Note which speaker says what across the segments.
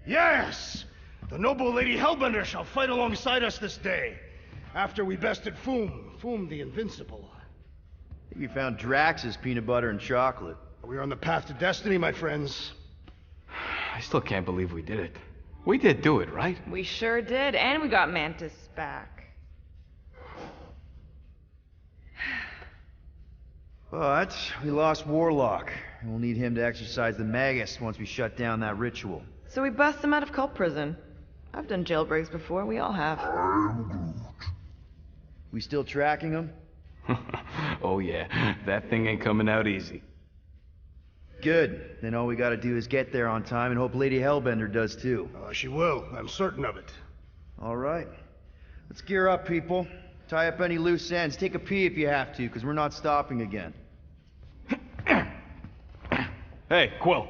Speaker 1: Yes! The noble Lady Hellbender shall fight alongside us this day, after we bested Foom the Invincible.
Speaker 2: I think we found Drax's peanut butter and chocolate.
Speaker 1: We are on the path to destiny, my friends.
Speaker 3: I still can't believe we did it. We did do it, right?
Speaker 4: We sure did, and we got Mantis back.
Speaker 2: But we lost Warlock, and we'll need him to exercise the Magus once we shut down that ritual.
Speaker 4: So we bust him out of cult prison. I've done jailbreaks before, we all have.
Speaker 2: We still tracking him?
Speaker 3: Oh yeah, that thing ain't coming out easy.
Speaker 2: Good. Then all we gotta do is get there on time and hope Lady Hellbender does too.
Speaker 1: She will. I'm certain of it.
Speaker 2: All right. Let's gear up, people. Tie up any loose ends. Take a pee if you have to, because we're not stopping again.
Speaker 3: Hey, Quill.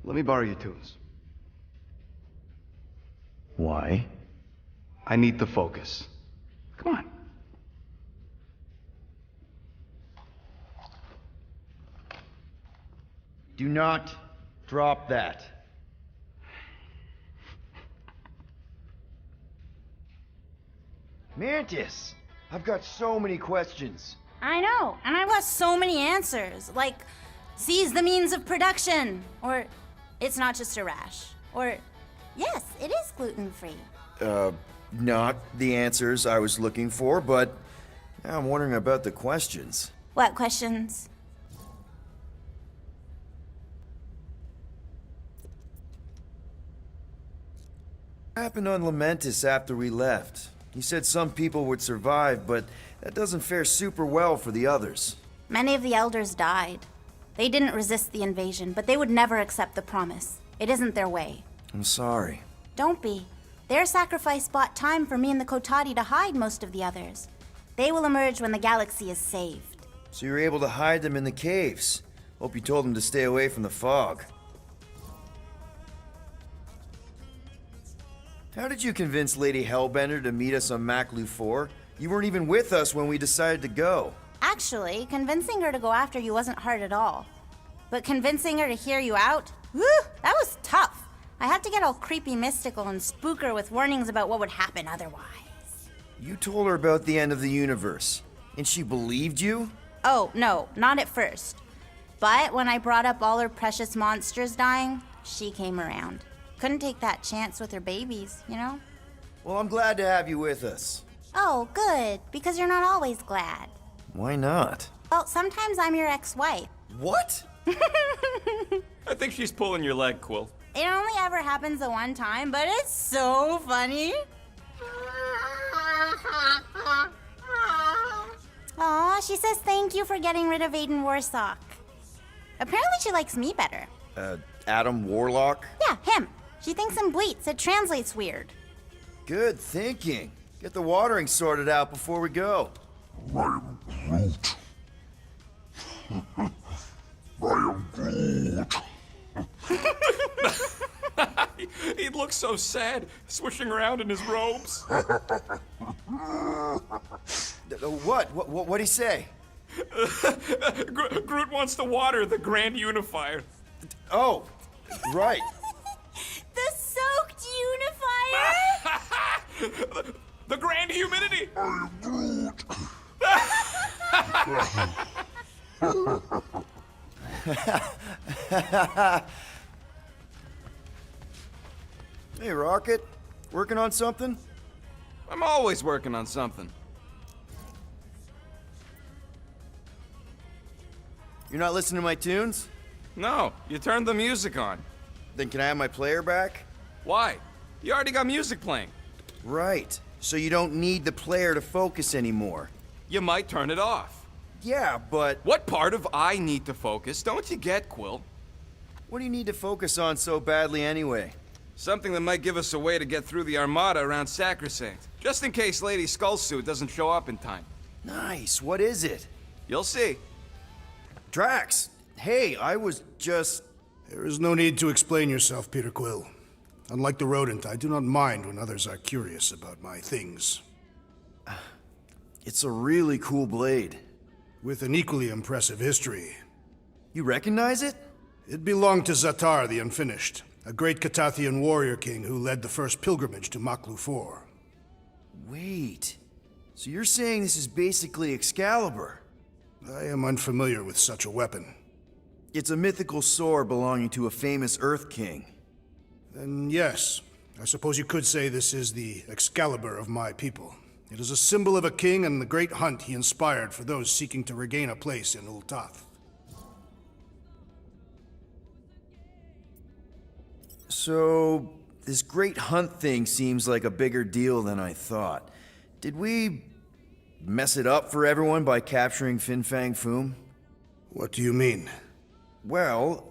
Speaker 3: Let me borrow your tunes.
Speaker 2: Why?
Speaker 3: I need to focus. Come on.
Speaker 2: Do not drop that. Mantis! I've got so many questions.
Speaker 5: I know, and I want so many answers. Like, seize the means of production. Or, it's not just a rash. Or, yes, it is gluten-free.
Speaker 6: Not the answers I was looking for, but now I'm wondering about the questions.
Speaker 5: What questions?
Speaker 6: What happened on Lamentis after we left? You said some people would survive, but that doesn't fare super well for the others.
Speaker 5: Many of the elders died. They didn't resist the invasion, but they would never accept the promise. It isn't their way.
Speaker 6: I'm sorry.
Speaker 5: Don't be. Their sacrifice bought time for me and the Kotati to hide most of the others. They will emerge when the galaxy is saved.
Speaker 6: So you were able to hide them in the caves. Hope you told them to stay away from the fog. How did you convince Lady Hellbender to meet us on Maklu 4? You weren't even with us when we decided to go.
Speaker 5: Actually, convincing her to go after you wasn't hard at all. But convincing her to hear you out? Whew, that was tough. I had to get all creepy mystical and spook her with warnings about what would happen otherwise.
Speaker 6: You told her about the end of the universe, and she believed you?
Speaker 5: Oh, no, not at first. But when I brought up all her precious monsters dying, she came around. Couldn't take that chance with her babies, you know?
Speaker 6: Well, I'm glad to have you with us.
Speaker 5: Oh, good, because you're not always glad.
Speaker 6: Why not?
Speaker 5: Well, sometimes I'm your ex-wife.
Speaker 6: What?
Speaker 7: I think she's pulling your leg, Quill.
Speaker 5: It only ever happens the one time, but it's so funny. Aw, she says thank you for getting rid of Aiden Warsock. Apparently she likes me better.
Speaker 6: Adam Warlock?
Speaker 5: Yeah, him. She thinks him bleats. It translates weird.
Speaker 6: Good thinking. Get the watering sorted out before we go.
Speaker 8: I am Groot. I am Groot.
Speaker 7: He looks so sad, swishing around in his robes.
Speaker 6: What'd he say?
Speaker 7: Groot wants to water the Grand Unifier.
Speaker 6: Oh, right.
Speaker 5: The soaked unifier?
Speaker 7: The Grand Humidity!
Speaker 8: I am Groot.
Speaker 6: Hey, Rocket. Working on something?
Speaker 7: I'm always working on something.
Speaker 6: You're not listening to my tunes?
Speaker 7: No, you turned the music on.
Speaker 6: Then can I have my player back?
Speaker 7: Why? You already got music playing.
Speaker 6: Right. So you don't need the player to focus anymore.
Speaker 7: You might turn it off.
Speaker 6: Yeah, but
Speaker 7: What part of I need to focus don't you get, Quill?
Speaker 6: what do you need to focus on so badly anyway?
Speaker 7: Something that might give us a way to get through the Armada around Sacrosanct. Just in case Lady Skullsuit doesn't show up in time.
Speaker 6: Nice. What is it?
Speaker 7: You'll see.
Speaker 6: Drax, hey, I was just...
Speaker 1: There is no need to explain yourself, Peter Quill. Unlike the rodent, I do not mind when others are curious about my things.
Speaker 6: It's a really cool blade.
Speaker 1: With an equally impressive history.
Speaker 6: You recognize it?
Speaker 1: It belonged to Zatar the Unfinished, a great Catathian warrior king who led the first pilgrimage to Maklu 4.
Speaker 6: Wait. So you're saying this is basically Excalibur?
Speaker 1: I am unfamiliar with such a weapon.
Speaker 6: It's a mythical sword belonging to a famous Earth King.
Speaker 1: Then yes, I suppose you could say this is the Excalibur of my people. It is a symbol of a king and the great hunt he inspired for those seeking to regain a place in Ul'Tath.
Speaker 6: So, this great hunt thing seems like a bigger deal than I thought. Did we mess it up for everyone by capturing Fin Fang Foom?
Speaker 1: What do you mean?
Speaker 6: Well,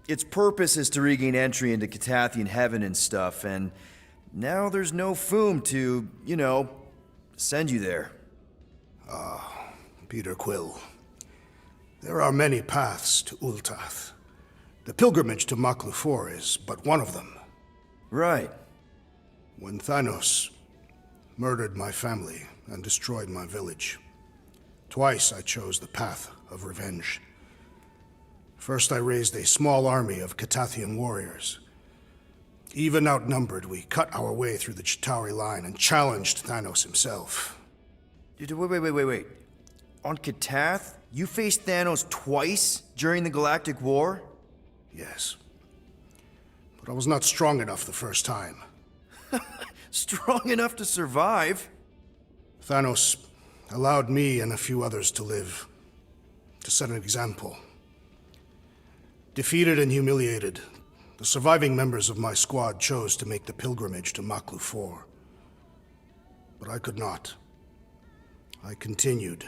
Speaker 6: its purpose is to regain entry into Catathian heaven and stuff, and now there's no Foom to, you know, send you there.
Speaker 1: Peter Quill. There are many paths to Ul'Tath. The pilgrimage to Maklu 4 is but one of them.
Speaker 6: Right.
Speaker 1: When Thanos murdered my family and destroyed my village, twice I chose the path of revenge. First, I raised a small army of Catathian warriors. Even outnumbered, we cut our way through the Chitauri line and challenged Thanos himself.
Speaker 6: Wait. On Catath, you faced Thanos twice during the Galactic War?
Speaker 1: Yes. But I was not strong enough the first time.
Speaker 6: Strong enough to survive?
Speaker 1: Thanos allowed me and a few others to live, to set an example. Defeated and humiliated, the surviving members of my squad chose to make the pilgrimage to Maklu 4. But I could not. I continued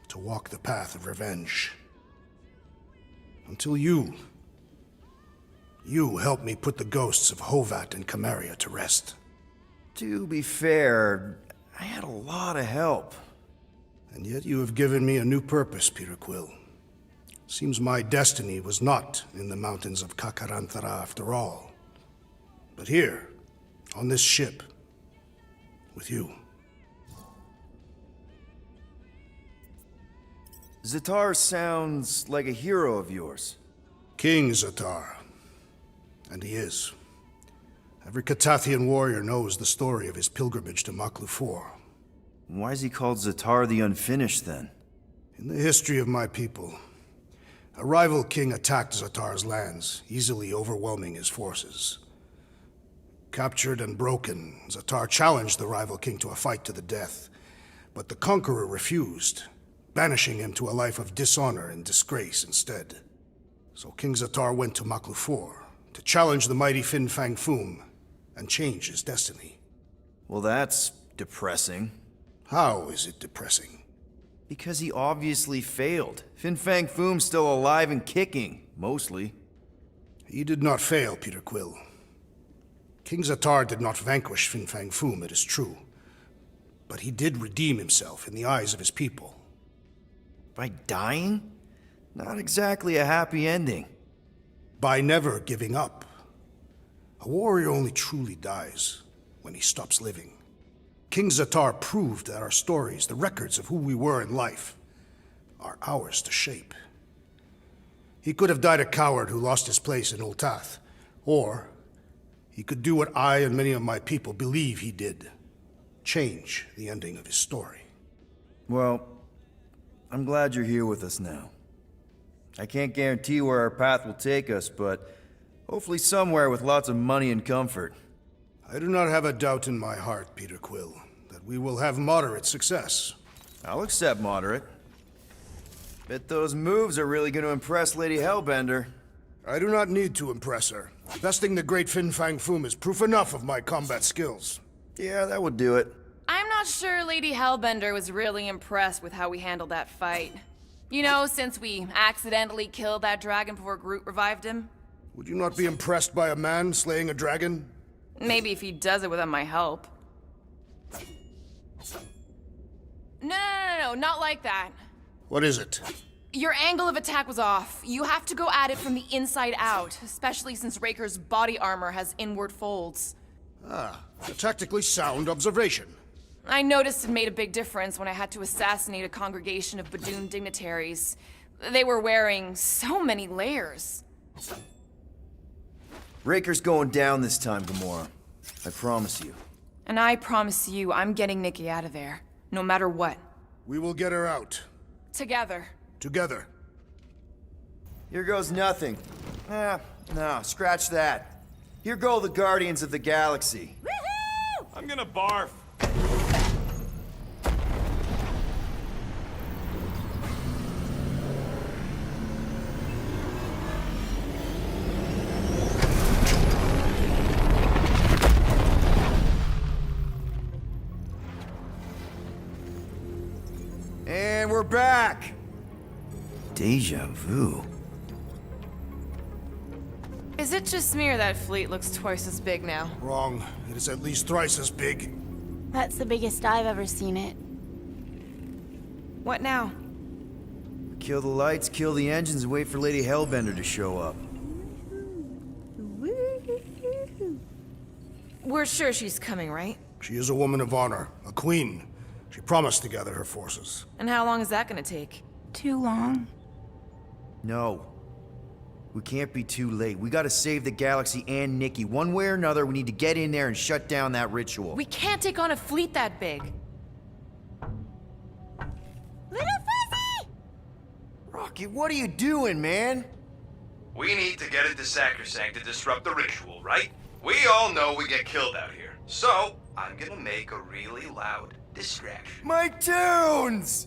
Speaker 1: to walk the path of revenge. Until you helped me put the ghosts of Hovat and Camaria to rest.
Speaker 6: To be fair, I had a lot of help.
Speaker 1: And yet you have given me a new purpose, Peter Quill. Seems my destiny was not in the mountains of Kakaranthara after all, but here, on this ship, with you.
Speaker 6: Zatar sounds like a hero of yours.
Speaker 1: King Zatar. And he is. Every Catathian warrior knows the story of his pilgrimage to Maklu 4.
Speaker 6: Why is he called Zatar the Unfinished, then?
Speaker 1: In the history of my people, a rival king attacked Zatar's lands, easily overwhelming his forces. Captured and broken, Zatar challenged the rival king to a fight to the death, but the conqueror refused, banishing him to a life of dishonor and disgrace instead. So King Zatar went to Maklu 4 to challenge the mighty Fin Fang Foom and change his destiny.
Speaker 6: Well, that's depressing.
Speaker 1: How is it depressing?
Speaker 6: Because he obviously failed. Fin Fang Foom's still alive and kicking, mostly.
Speaker 1: He did not fail, Peter Quill. King Zatar did not vanquish Fin Fang Foom, it is true. But he did redeem himself in the eyes of his people.
Speaker 6: By dying? Not exactly a happy ending.
Speaker 1: By never giving up. A warrior only truly dies when he stops living. King Zatar proved that our stories, the records of who we were in life, are ours to shape. He could have died a coward who lost his place in Ul'Tath, or he could do what I and many of my people believe he did, change the ending of his story.
Speaker 6: Well, I'm glad you're here with us now. I can't guarantee where our path will take us, but hopefully somewhere with lots of money and comfort.
Speaker 1: I do not have a doubt in my heart, Peter Quill, that we will have moderate success.
Speaker 6: I'll accept moderate. Bet those moves are really going to impress Lady Hellbender.
Speaker 1: I do not need to impress her. Besting the great Fin Fang Foom is proof enough of my combat skills.
Speaker 6: Yeah, that would do it.
Speaker 9: I'm not sure Lady Hellbender was really impressed with how we handled that fight. You know, since we accidentally killed that dragon before Groot revived him.
Speaker 1: Would you not be impressed by a man slaying a dragon?
Speaker 9: Maybe if he does it without my help. No, not like that.
Speaker 1: What is it?
Speaker 9: Your angle of attack was off. You have to go at it from the inside out, especially since Raker's body armor has inward folds.
Speaker 1: Ah, a tactically sound observation.
Speaker 9: I noticed it made a big difference when I had to assassinate a congregation of Badoon dignitaries. They were wearing so many layers.
Speaker 6: Raker's going down this time, Gamora. I promise you.
Speaker 9: And I promise you, I'm getting Nikki out of there, no matter what.
Speaker 1: We will get her out.
Speaker 9: Together.
Speaker 1: Together.
Speaker 6: Here goes nothing. No, scratch that. Here go the Guardians of the Galaxy.
Speaker 5: Woohoo!
Speaker 7: I'm gonna barf.
Speaker 6: And we're back! Deja vu.
Speaker 9: Is it just me or that fleet looks twice as big now?
Speaker 1: Wrong. It is at least thrice as big.
Speaker 5: That's the biggest I've ever seen it.
Speaker 9: What now?
Speaker 6: Kill the lights, kill the engines, and wait for Lady Hellbender to show up.
Speaker 9: We're sure she's coming, right?
Speaker 1: She is a woman of honor, a queen. She promised to gather her forces.
Speaker 9: And how long is that gonna take?
Speaker 5: Too long.
Speaker 6: No. We can't be too late. We gotta save the galaxy and Nikki. One way or another, we need to get in there and shut down that ritual.
Speaker 9: We can't take on a fleet that big.
Speaker 5: Little Fuzzy!
Speaker 6: Rocket, what are you doing, man?
Speaker 10: We need to get into Sacrosanct to disrupt the ritual, right? We all know we get killed out here. So, I'm gonna make a really loud distraction.
Speaker 6: My tunes!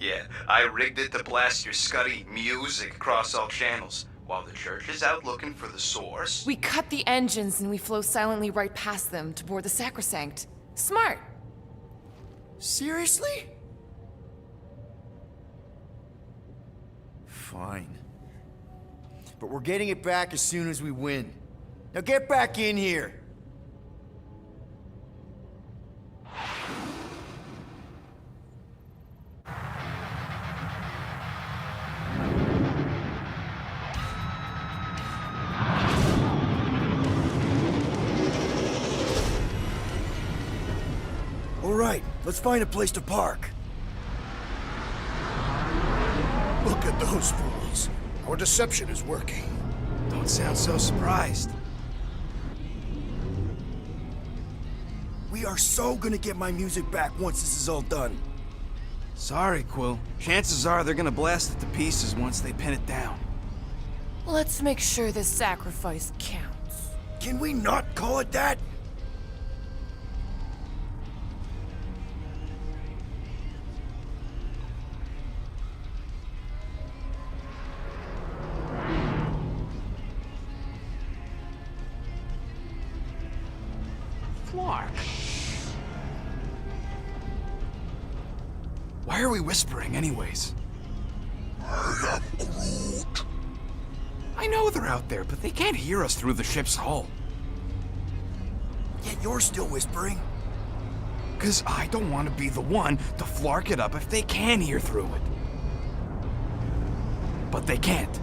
Speaker 10: Yeah, I rigged it to blast your scuddy music across all channels. While the church is out looking for the source...
Speaker 9: We cut the engines and we flow silently right past them to board the Sacrosanct. Smart.
Speaker 6: Seriously? Fine. But we're getting it back as soon as we win. Now get back in here! All right, let's find a place to park.
Speaker 1: Look at those fools. Our deception is working.
Speaker 7: Don't sound so surprised.
Speaker 6: We are so gonna get my music back once this is all done.
Speaker 7: Sorry, Quill. Chances are they're gonna blast it to pieces once they pin it down.
Speaker 9: Let's make sure this sacrifice counts.
Speaker 6: Can we not call it that?
Speaker 7: Thwart. Why are we whispering anyways?
Speaker 8: I am Groot.
Speaker 7: I know they're out there, but they can't hear us through the ship's hull.
Speaker 6: Yet you're still whispering.
Speaker 7: 'Cause I don't want to be the one to flark it up if they can hear through it. But they can't.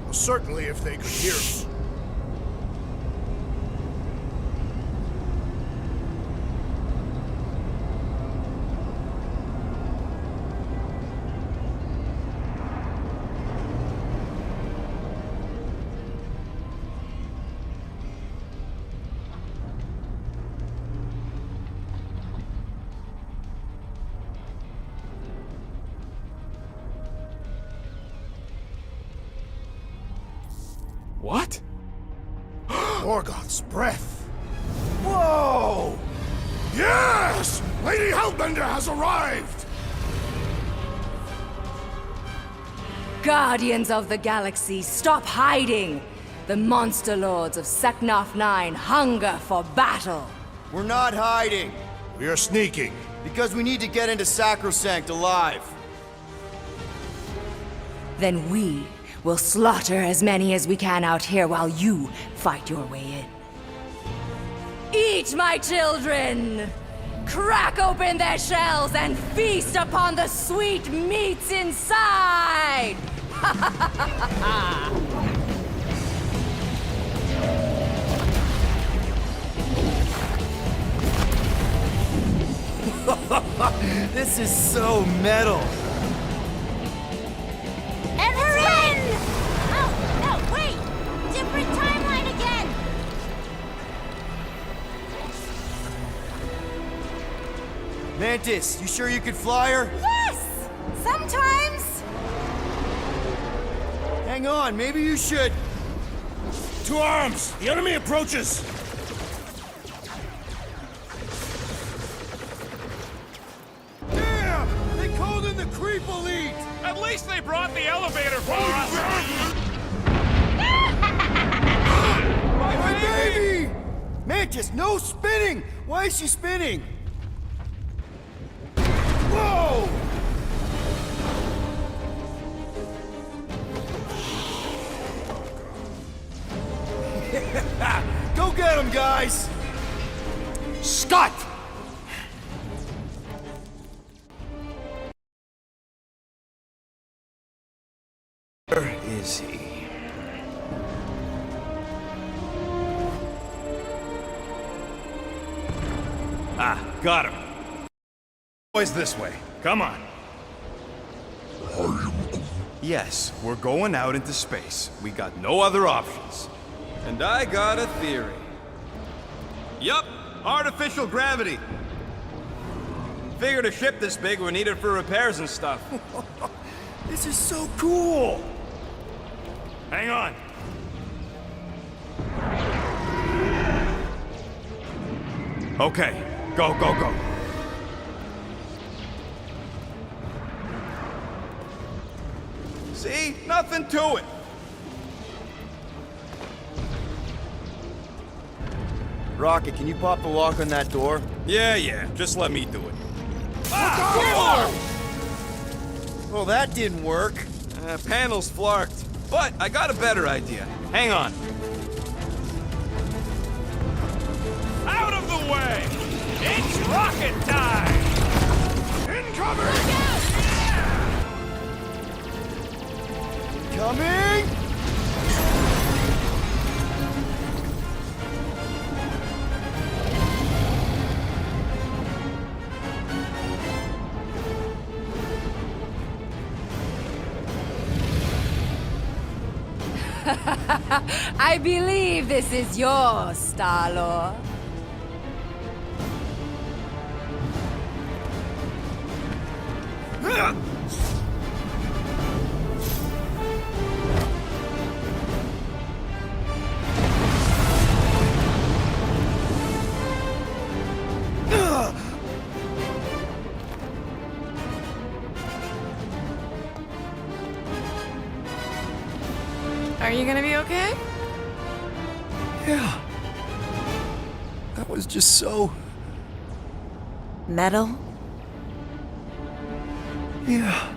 Speaker 1: Well, certainly if they could hear us.
Speaker 7: What?
Speaker 1: Morgoth's breath.
Speaker 6: Whoa!
Speaker 1: Yes! Lady Hellbender has arrived!
Speaker 11: Guardians of the Galaxy, stop hiding! The monster lords of Seknarf 9 hunger for battle!
Speaker 6: We're not hiding,
Speaker 1: We are sneaking.
Speaker 6: because we need to get into Sacrosanct alive.
Speaker 11: Then we will slaughter as many as we can out here while you fight your way in. Eat, my children! Crack open their shells and feast upon the sweet meats inside!
Speaker 6: This is so metal.
Speaker 5: And we're in! Oh, no, wait! Different timeline again!
Speaker 6: Mantis, you sure you could fly her?
Speaker 5: Yes! Sometimes!
Speaker 6: Hang on, maybe you should.
Speaker 1: To arms! The enemy approaches!
Speaker 6: Damn! They called in the creep elite!
Speaker 7: At least they brought the elevator for us!
Speaker 6: My baby! Mantis, no spinning! Why is she spinning? Whoa! Go get him, guys!
Speaker 1: Scott!
Speaker 6: Where is he?
Speaker 7: Ah, got him. Boys, this way. Come on. Yes, we're going out into space. We got no other options. And I got a theory. Yup, artificial gravity. Figured a ship this big would need it for repairs and stuff.
Speaker 6: This is so cool!
Speaker 7: Hang on. Okay, go, go, go. See? Nothing to it.
Speaker 6: Rocket, can you pop the lock on that door?
Speaker 7: Yeah, just let me do it.
Speaker 6: Well, that didn't work.
Speaker 7: Panel's flarked. But I got a better idea. Hang on. Out of the way! It's rocket time! Incoming!
Speaker 6: Coming!
Speaker 11: I believe this is yours, Star-Lord.
Speaker 9: Are you gonna be okay?
Speaker 6: Yeah. That was just so...
Speaker 4: Metal?
Speaker 6: Yeah.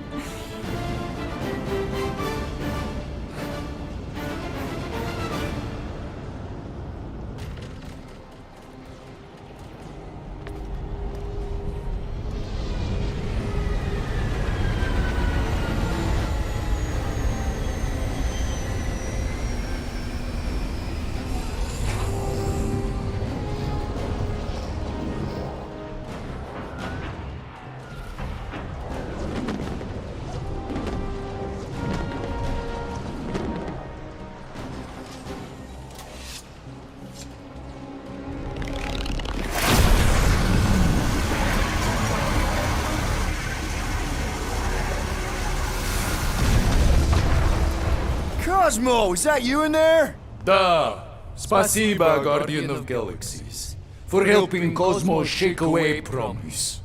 Speaker 6: Cosmo, is that you in there?
Speaker 12: Da! Spasiba, Guardian of Galaxies, for helping Cosmo shake away promise.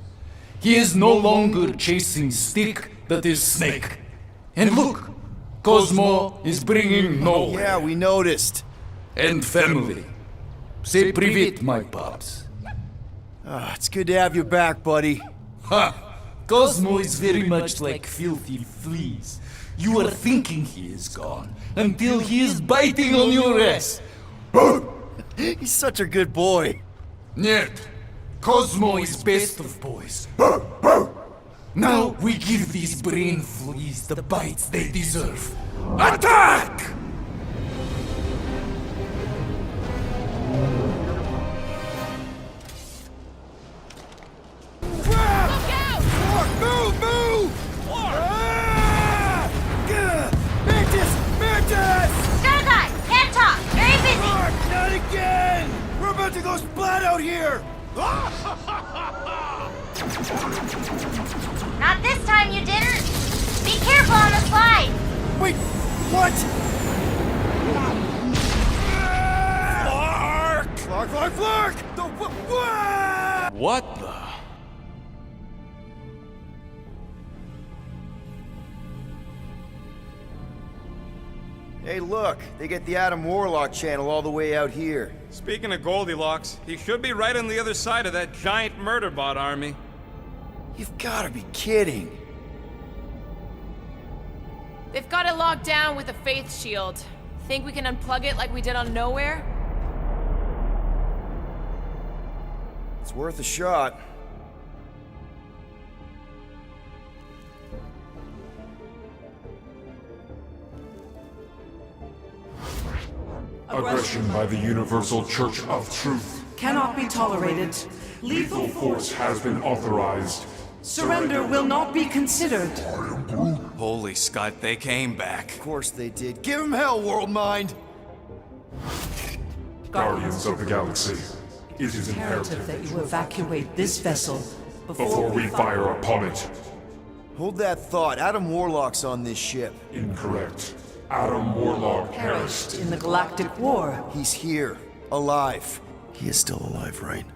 Speaker 12: He is no longer chasing stick that is snake. And look, Cosmo is bringing nowhere.
Speaker 6: Yeah, we noticed.
Speaker 12: And family. Say privet, my pops.
Speaker 6: It's good to have you back, buddy.
Speaker 12: Ha! Cosmo is very much like filthy fleas. You are thinking he is gone until he is biting on your ass.
Speaker 6: He's such a good boy.
Speaker 12: Нет, Cosmo is best of boys. Now we give these brain fleas the bites they deserve. Attack!
Speaker 6: to go splat out here!
Speaker 5: Not this time, you didn't! Be careful on the slide!
Speaker 6: Wait, what? Flark!
Speaker 7: What the?
Speaker 6: Hey, look, they get the Adam Warlock channel all the way out here.
Speaker 7: Speaking of Goldilocks, he should be right on the other side of that giant murder bot army.
Speaker 6: You've gotta be kidding.
Speaker 9: They've got it locked down with a faith shield. Think we can unplug it like we did on Nowhere?
Speaker 6: It's worth a shot.
Speaker 8: Aggression by the Universal Church of Truth
Speaker 13: cannot be tolerated.
Speaker 8: Lethal force has been authorized.
Speaker 13: Surrender will not be considered.
Speaker 7: Holy Scott, they came back.
Speaker 6: Of course they did. Give him hell, World Mind!
Speaker 8: Guardians of the Galaxy, it is imperative
Speaker 13: That you evacuate this vessel
Speaker 8: before we fire upon it.
Speaker 6: Hold that thought. Adam Warlock's on this ship.
Speaker 8: Incorrect. Adam Warlock
Speaker 13: perished in the Galactic War.
Speaker 6: He's here, alive. He is still alive, right?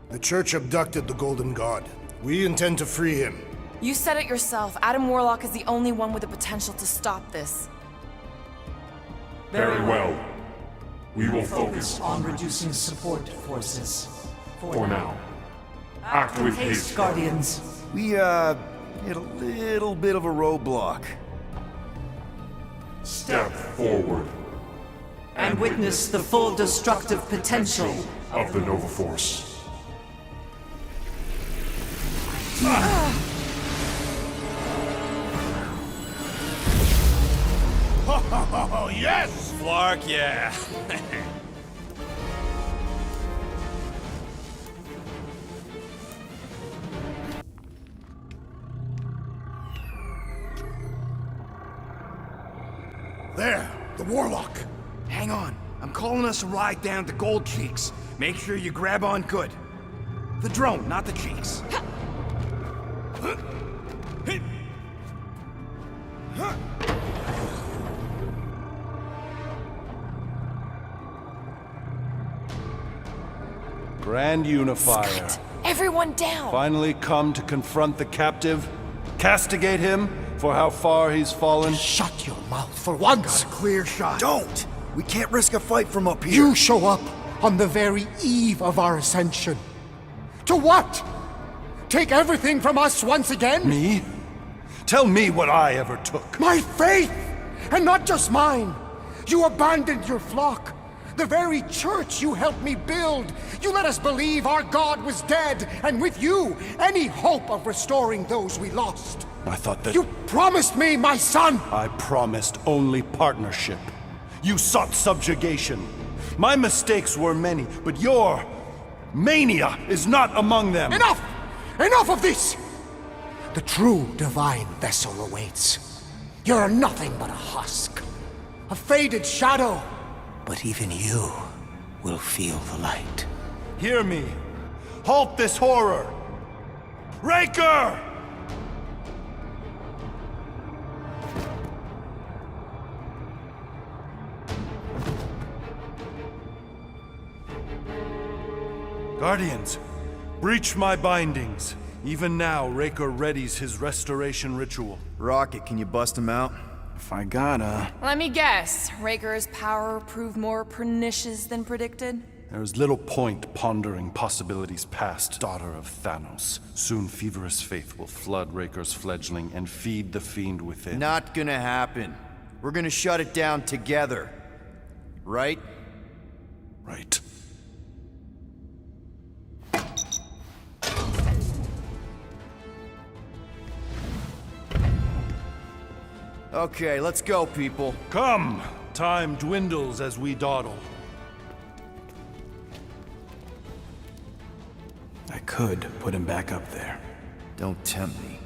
Speaker 1: The Church abducted the Golden God. We intend to free him.
Speaker 9: You said it yourself. Adam Warlock is the only one with the potential to stop this.
Speaker 8: Very well. We will focus
Speaker 13: on reducing support forces.
Speaker 8: for now. Act with haste,
Speaker 13: Guardians.
Speaker 6: We, hit a little bit of a roadblock.
Speaker 8: Step forward
Speaker 13: And witness the full destructive potential
Speaker 8: of the Nova Force.
Speaker 7: Oh, yes! Flark, yeah.
Speaker 1: There, the Warlock.
Speaker 10: Hang on. I'm calling us a ride down to Gold Cheeks. Make sure you grab on good. The drone, not the cheeks.
Speaker 14: Grand Unifier.
Speaker 9: Everyone down!
Speaker 14: Finally come to confront the captive, castigate him for how far he's fallen.
Speaker 1: Shut your mouth for once.
Speaker 10: Clear shot.
Speaker 6: Don't! We can't risk a fight from up here.
Speaker 1: You show up on the very eve of our ascension. To what? Take everything from us once again?
Speaker 14: Me? Tell me what I ever took.
Speaker 1: My faith! And not just mine. You abandoned your flock. The very church you helped me build. You let us believe our God was dead, and with you, any hope of restoring those we lost.
Speaker 14: I thought that...
Speaker 1: You promised me my son!
Speaker 14: I promised only partnership. You sought subjugation. My mistakes were many, but your mania is not among them.
Speaker 1: Enough! Enough of this! The true divine vessel awaits. You're nothing but a husk. A faded shadow. But even you will feel the light.
Speaker 14: Hear me. Halt this horror. Raker! Guardians, breach my bindings. Even now, Raker readies his restoration ritual.
Speaker 6: Rocket, can you bust him out?
Speaker 14: If I gotta...
Speaker 9: Let me guess. Raker's power proved more pernicious than predicted?
Speaker 14: There is little point pondering possibilities past, daughter of Thanos. Soon feverous faith will flood Raker's fledgling and feed the fiend within.
Speaker 6: Not gonna happen. We're gonna shut it down together. Right?
Speaker 14: Right.
Speaker 6: Okay, let's go, people.
Speaker 14: Come! Time dwindles as we dawdle. I could put him back up there.
Speaker 6: Don't tempt me.